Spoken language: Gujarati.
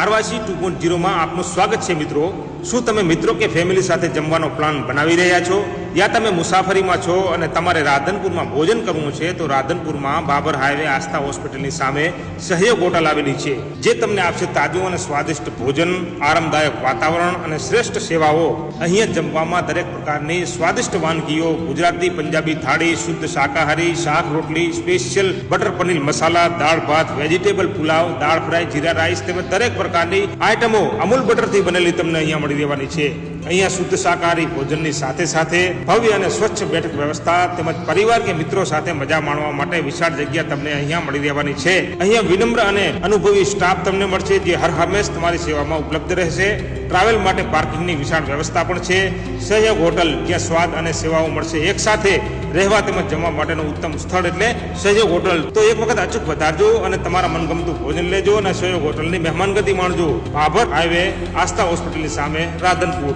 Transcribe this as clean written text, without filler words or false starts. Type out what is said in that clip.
આરવાસી 2.0 માં આપનું સ્વાગત છે મિત્રો। શું તમે મિત્રો કે ફેમિલી સાથે જમવાનો પ્લાન બનાવી રહ્યા છો, યા તમે મુસાફરીમાં છો અને તમારે રાધનપુરમાં ભોજન કરવું છે, તો રાધનપુરમાં બાબર હાઈવે આસ્થા હોસ્પિટલની સામે સહયોગ હોટલ આવેલી છે, જે તમને આપશે તાજું અને સ્વાદિષ્ટ ભોજન, આરામદાયક વાતાવરણ અને શ્રેષ્ઠ સેવાઓ। અહીંયા જમવામાં દરેક પ્રકારની સ્વાદિષ્ટ વાનગીઓ, ગુજરાતી પંજાબી થાળી, શુદ્ધ શાકાહારી, શાક રોટલી, સ્પેશિયલ બટર પનીર મસાલા, દાળ ભાત, વેજીટેબલ પુલાવ, દાળ ફ્રાય, જીરા રાઈસ તેમજ દરેક પ્રકારની આઈટમો અમૂલ બટરથી બનેલી તમને અહીંયા મળી રહેવાની છે। અહીંયા શુદ્ધ શાકાહારી ભોજનની સાથે સાથે ભવ્ય અને સ્વચ્છ બેઠક વ્યવસ્થા તેમજ પરિવાર કે મિત્રો સાથે મજા માણવા માટે વિશાળ જગ્યા તમને અહીંયા મળી રહેવાની છે। અહીંયા વિનમ્ર અને અનુભવી સ્ટાફ તમને મળશે, જે હર હંમેશ તમારી સેવામાં ઉપલબ્ધ રહેશે। ટ્રાવેલ માટે પાર્કિંગની વિશાળ વ્યવસ્થા પણ છે। સહયોગ હોટલ, જ્યાં સ્વાદ અને સેવાઓ મળશે એક સાથે રહેવા તેમજ જમવા માટેનું ઉત્તમ સ્થળ એટલે સહયોગ હોટલ। તો એક વખત અચૂક વધારજો અને તમારા મનગમતું ભોજન લેજો અને સહયોગ હોટલની મહેમાનગતિ માણજો। બાબર હાઈવે આસ્થા હોસ્પિટલની સામે, રાધનપુર।